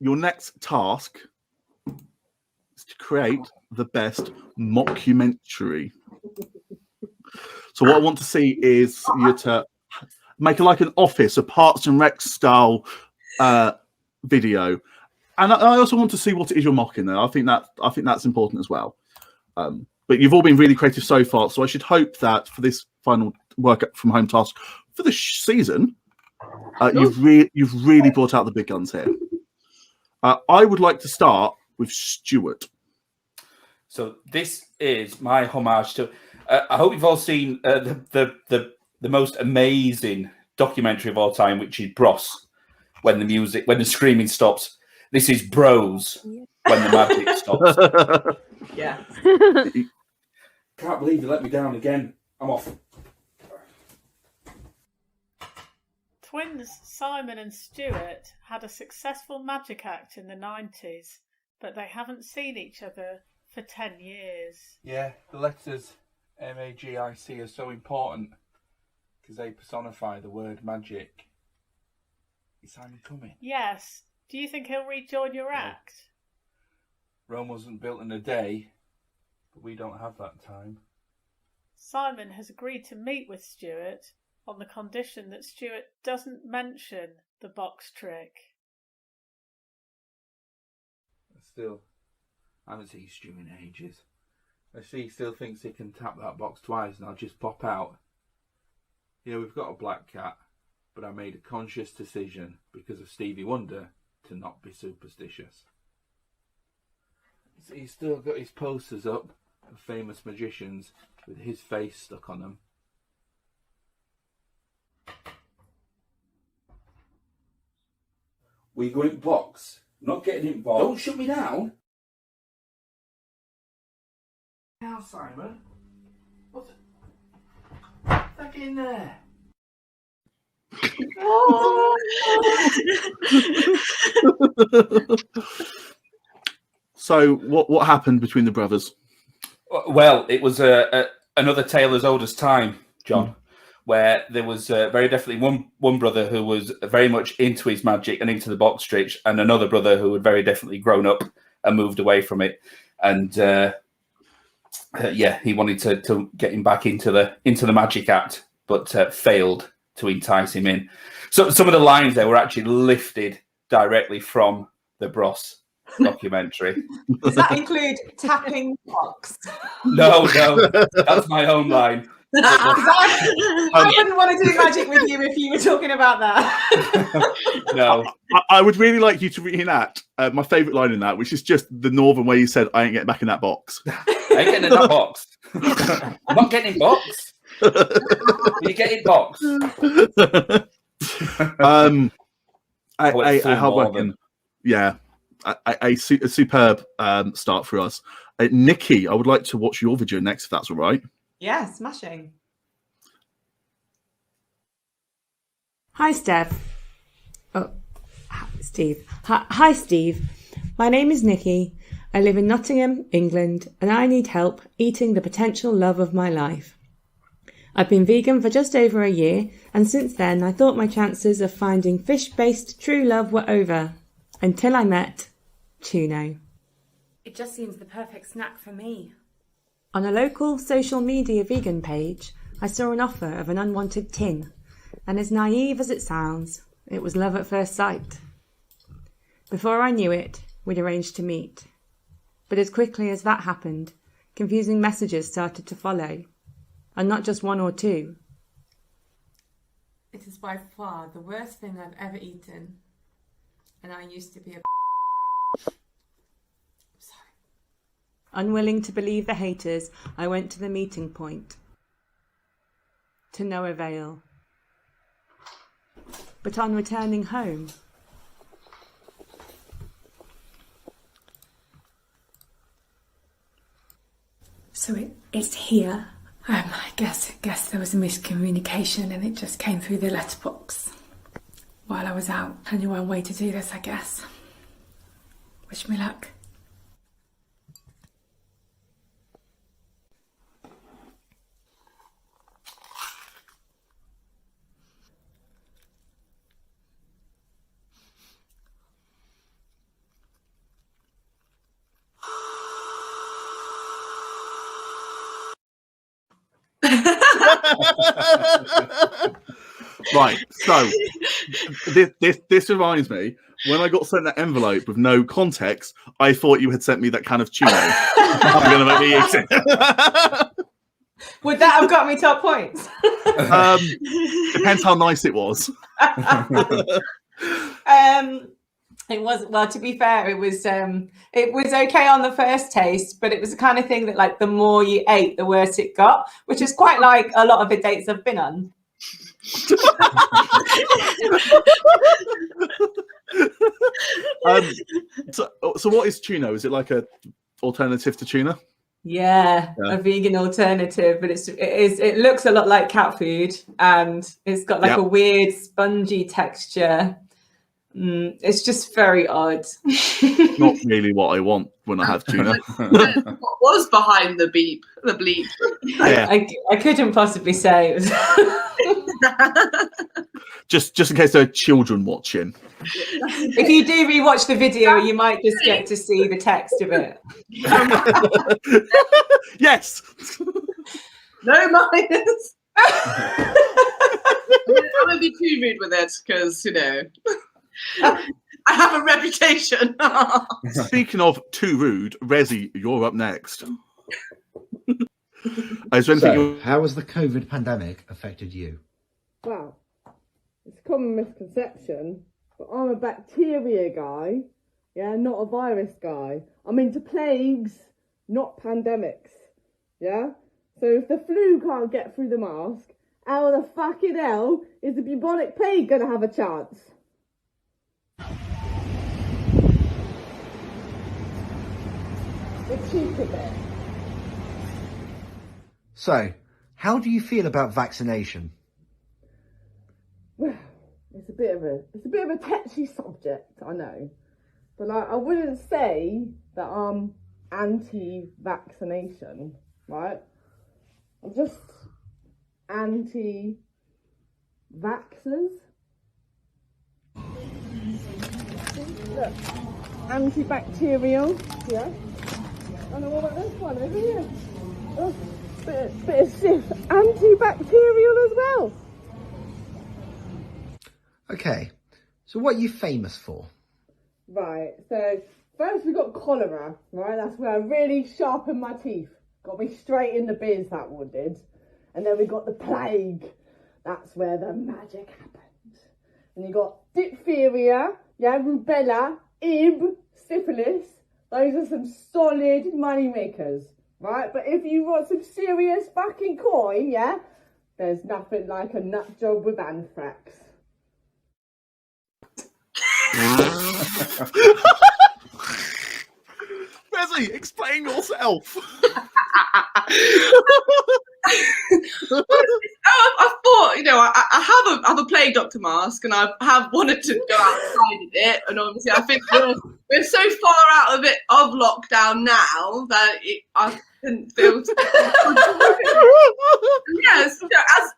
Your next task is to create the best mockumentary. So what I want to see is you to make like an Office, a Parks and Rec style video, and I also want to see what it is you're mocking there. I think that's important as well. But you've all been really creative so far, so I should hope that for this final work from home task for the season, you've really brought out the big guns here. I would like to start with Stuart. So this is my homage to. I hope you've all seen the most amazing documentary of all time, which is Bros. When the screaming stops. This is Bros. When the magic stops. Yeah. Can't believe you let me down again. I'm off. Twins Simon and Stuart had a successful magic act in the 90s, but they haven't seen each other for 10 years. Yeah, the letters MAGIC are so important because they personify the word magic. Is Simon coming? Yes. Do you think he'll rejoin your act? Rome wasn't built in a day, but we don't have that time. Simon has agreed to meet with Stuart on the condition that Stuart doesn't mention the box trick. Still, I haven't seen Stu in ages. I see he still thinks he can tap that box twice and I'll just pop out. Yeah, we've got a black cat, but I made a conscious decision because of Stevie Wonder to not be superstitious. He's still got his posters up of famous magicians with his face stuck on them. We go in box. Not getting involved. Don't shut me down. Now, Simon. What's back in there? So what happened between the brothers? Well, it was another tale as old as time, John, where there was very definitely one brother who was very much into his magic and into the box trick, and another brother who had very definitely grown up and moved away from it. And he wanted to get him back into the magic act, but failed to entice him in. So some of the lines there were actually lifted directly from the Bros documentary. Does that include tapping box? No, that's my own line. I wouldn't want to do magic with you if you were talking about that. No. I would really like you to reenact my favourite line in that, which is just the northern way you said, I ain't getting back in that box. I ain't getting in that box. I'm not getting in box. You get in box. A superb start for us. Nikki, I would like to watch your video next, if that's all right. Yeah, smashing. Hi, Steph. Oh, Steve. Hi, Steve. My name is Nikki. I live in Nottingham, England, and I need help eating the potential love of my life. I've been vegan for just over a year, and since then I thought my chances of finding fish-based true love were over, until I met Tuno. It just seems the perfect snack for me. On a local social media vegan page, I saw an offer of an unwanted tin, and as naive as it sounds, it was love at first sight. Before I knew it, we'd arranged to meet. But as quickly as that happened, confusing messages started to follow. And not just one or two. It is by far the worst thing I've ever eaten. And I used to be a sorry. Unwilling to believe the haters, I went to the meeting point. To no avail. But on returning home, so it's here. I guess there was a miscommunication and it just came through the letterbox while I was out. Only one way to do this, I guess. Wish me luck. Right, so this reminds me. When I got sent that envelope with no context, I thought you had sent me that kind of tuna. You're going to make me eat it. Would that have got me top points? Depends how nice it was. It was, well, to be fair, it was okay on the first taste, but it was the kind of thing that, like, the more you ate, the worse it got, which is quite like a lot of the dates I've been on. So what is tuna? Is it like a alternative to tuna? Yeah, a vegan alternative, but it looks a lot like cat food, and it's got like a weird spongy texture. It's just very odd. Not really what I want when I have tuna. What was behind the bleep? Yeah. I couldn't possibly say. Just in case there are children watching. If you do rewatch the video, you might just get to see the text of it. Yes. No minus. I'm gonna be too rude with it because I have a reputation. Speaking of too rude, Rezzy, you're up next. How has the COVID pandemic affected you? Well, it's a common misconception, but I'm a bacteria guy, not a virus guy. I'm into plagues, not pandemics, So if the flu can't get through the mask, how the fucking hell is the bubonic plague gonna have a chance? The cheeky bit. So, how do you feel about vaccination? Well, it's a bit of a touchy subject, I know, but I wouldn't say that I'm anti-vaccination, right? I'm just anti-vaxxers. Look, antibacterial, And what about this one over here? Oh, bit of stiff, antibacterial as well. Okay, so what are you famous for? Right, so first we got cholera, right? That's where I really sharpened my teeth. Got me straight in the biz, that one did. And then we got the plague. That's where the magic happened. And you got diphtheria, rubella, Ib, syphilis. Those are some solid money makers, right? But if you want some serious fucking coin, there's nothing like a nut job with anthrax. Rezzy, explain yourself. I thought, I have a plague doctor mask, and I have wanted to go outside of it. And obviously, I think we're so far out of lockdown now that I didn't feel. Yes,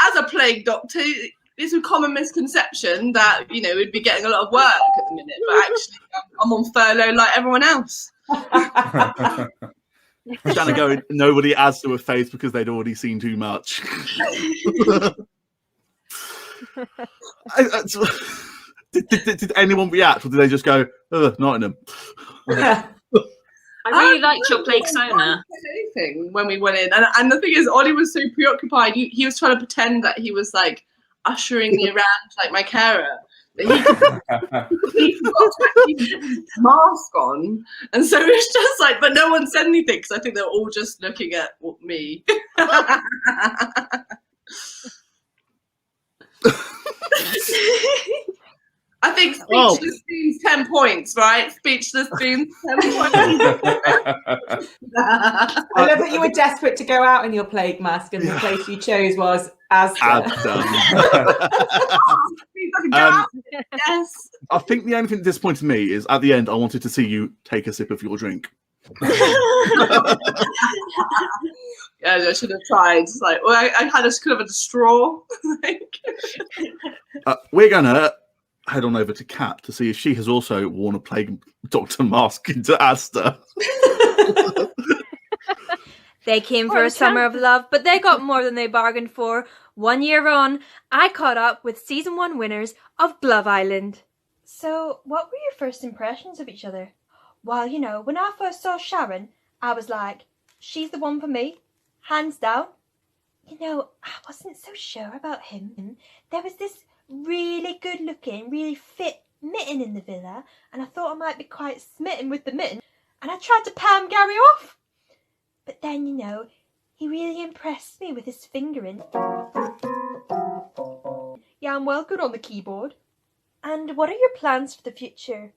as a plague doctor, it's a common misconception that we'd be getting a lot of work at the minute, but actually, I'm on furlough like everyone else. Trying to go, nobody adds to a face because they'd already seen too much. Did anyone react, or did they just go, Nottingham? I really liked your plague sauna. Anything when we went in, and the thing is, Ollie was so preoccupied. He was trying to pretend that he was like ushering me around like my carer. He forgot to actually put his mask on, and so it's just like, but no one said anything because I think they were all just looking at me. I think speechless means 10 points, right? Speechless means 10 points. I love that you were desperate to go out in your plague mask, and the place you chose was Asda. Yes. I think the only thing that disappointed me is at the end, I wanted to see you take a sip of your drink. Yeah, I should have tried. It's like, well, I could have had a straw. We're gonna head on over to Kat to see if she has also worn a plague doctor mask into Asda. They came for a summer of love, but they got more than they bargained for. 1 year on, I caught up with season 1 winners of Glove Island. So, what were your first impressions of each other? Well, you know, when I first saw Sharon, I was like, she's the one for me, hands down. You know, I wasn't so sure about him. There was this really good looking, really fit mitten in the villa, and I thought I might be quite smitten with the mitten, and I tried to palm Gary off. But then, you know, he really impressed me with his fingering. Yeah, I'm well good on the keyboard. And what are your plans for the future?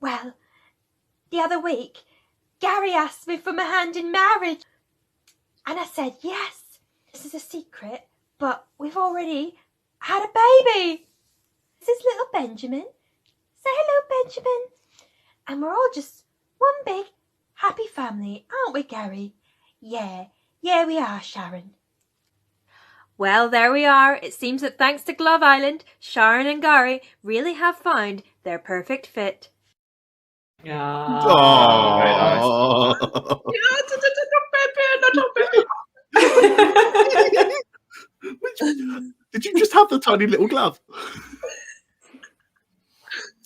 Well, the other week, Gary asked me for my hand in marriage. And I said, yes, this is a secret, but we've already had a baby. This is little Benjamin. Say hello, Benjamin. And we're all just one big happy family, aren't we, Gary? Yeah, we are, Sharon. Well, there we are. It seems that thanks to Glove Island, Sharon and Gary really have found their perfect fit. Oh, very nice. Did you just have the tiny little glove?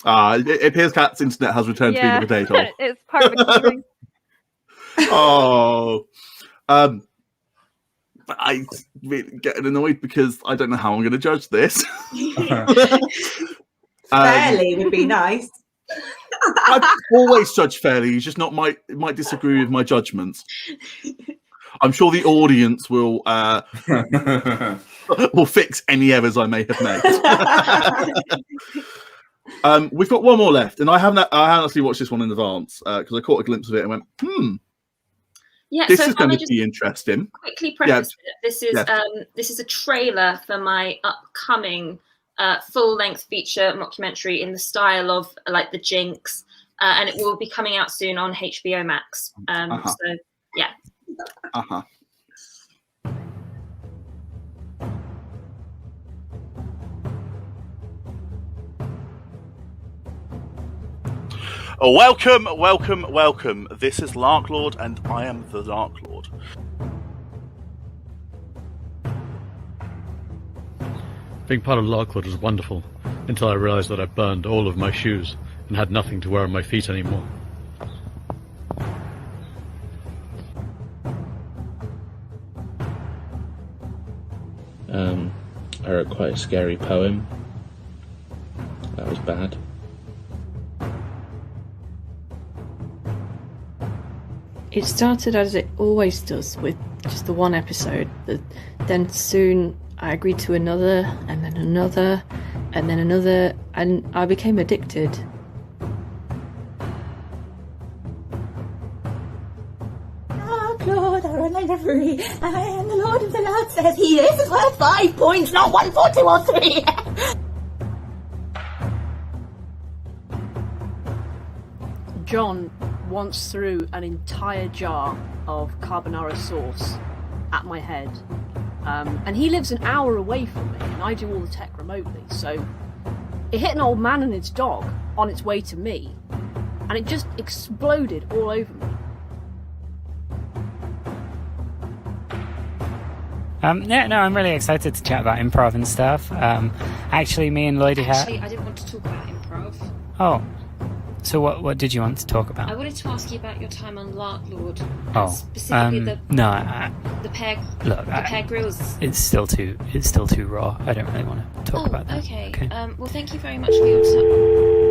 It appears Kat's internet has returned to being a potato. It's part of the keyring. Oh, I really getting annoyed because I don't know how I'm going to judge this. Fairly would be nice. I've always judged fairly. He's just not might disagree with my judgments. I'm sure the audience will fix any errors I may have made. We've got one more left, and I haven't actually watched this one in advance because I caught a glimpse of it and went, Yeah, this so is going to be interesting. Quickly preface it. This is a trailer for my upcoming full-length feature mockumentary in the style of like The Jinx, and it will be coming out soon on HBO Max. So yeah. Welcome. This is Larklord, and I am the Larklord. Being part of Larklord was wonderful, until I realised that I burned all of my shoes and had nothing to wear on my feet anymore. I wrote quite a scary poem. That was bad. It started as it always does, with just the one episode. Then soon I agreed to another, and then another, and then another, and I became addicted. Lord, I run out free. I am the Lord of the Lord says he is worth 5 points, not 1, 4, 2 or 3. John once threw an entire jar of carbonara sauce at my head. And he lives an hour away from me, and I do all the tech remotely. So it hit an old man and his dog on its way to me, and it just exploded all over me. No, I'm really excited to chat about improv and stuff. Actually, me and Lloydie have... Actually, I didn't want to talk about improv. Oh, so what did you want to talk about? I wanted to ask you about your time on Larklord. Oh, specifically the pear grills. It's still too raw. I don't really want to talk about that. Okay. Well, thank you very much for your time.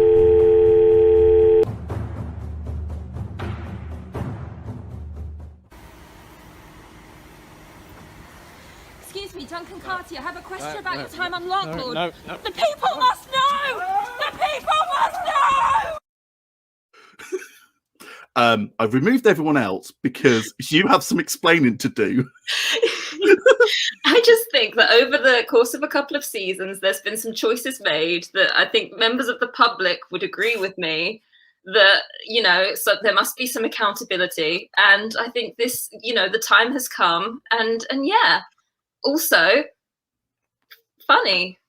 Excuse me, Duncan Carty, I have a question about your time on Larklord. No. The people must know! The people must know! I've removed everyone else because you have some explaining to do. I just think that over the course of a couple of seasons, there's been some choices made that I think members of the public would agree with me that, so there must be some accountability. And I think this, the time has come and yeah, also funny.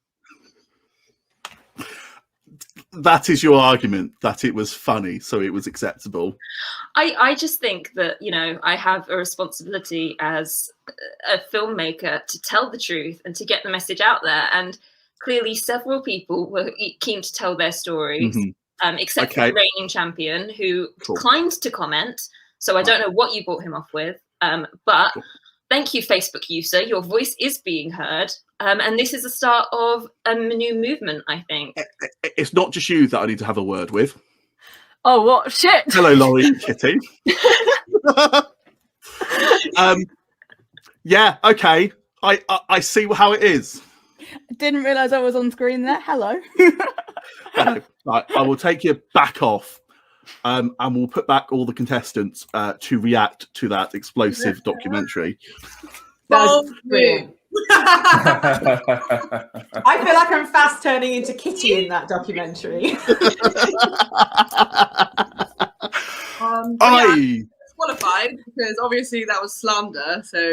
that is your argument, that it was funny, so it was acceptable. I just think that, I have a responsibility as a filmmaker to tell the truth and to get the message out there. And clearly several people were keen to tell their stories, except for the reigning champion, who declined to comment. So I don't know what you brought him off with. But thank you, Facebook user. Your voice is being heard. And this is the start of a new movement, I think. It's not just you that I need to have a word with. Oh, what? Shit. Hello, Laurie and Kitty. Yeah, okay. I see how it is. Didn't realise I was on screen there. Hello. Right, I will take you back off. And we'll put back all the contestants to react to that explosive documentary. That's brilliant. I feel like I'm fast turning into Kitty in that documentary. Qualified because obviously that was slander. So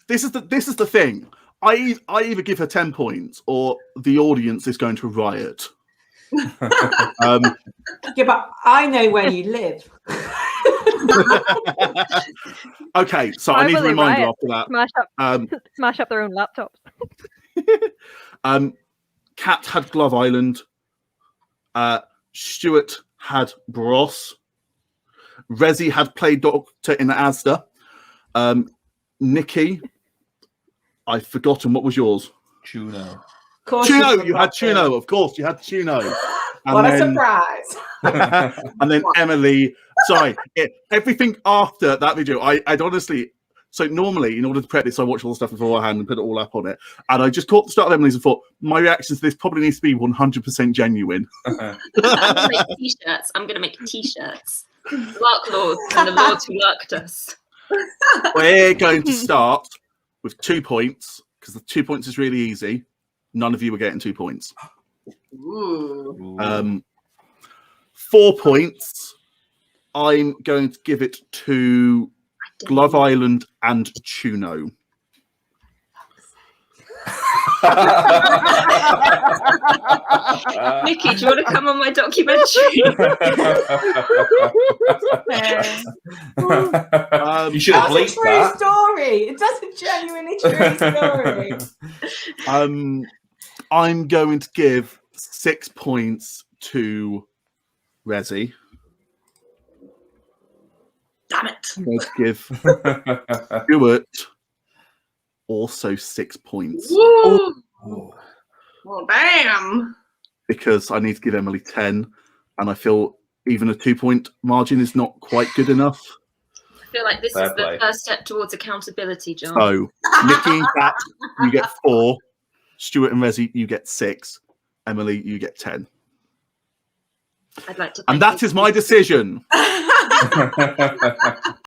This is the thing. I either give her 10 points or the audience is going to riot. Yeah, but I know where you live. Okay, so I need a reminder after that. Smash up their own laptops. Kat had Glove Island. Stuart had Bros. Rezzy had played Doctor in Asda. Nikki, I've forgotten what was yours. Tuno. Tuno, you had Tuno, of course, you had Tuno. What a surprise! And then Emily, sorry, everything after that video, I'd honestly. So normally, in order to prep this, I watch all the stuff beforehand and put it all up on it. And I just caught the start of Emily's and thought, my reaction to this probably needs to be 100% genuine. I'm going to make t-shirts. I'm going to make t-shirts. Lark Lords and the Lords who lurked us. We're going to start with 2 points, because the 2 points is really easy. None of you are getting 2 points. Ooh. 4 points. I'm going to give it to Glove Island and Tuno. Nikki, do you want to come on my documentary? You should have bleeped that. Story. That's a genuinely true story. I'm going to give 6 points to Rezzy. Damn it. I'm going to give Stuart also 6 points. Woo! Well, damn. Because I need to give Emily 10, and I feel even a 2 point margin is not quite good enough. I feel like this is the first step towards accountability, John. So, Nikki and Kat, you get 4. Stuart and Rezzy, you get 6. Emily, you get 10. I'd like to. And that is my decision.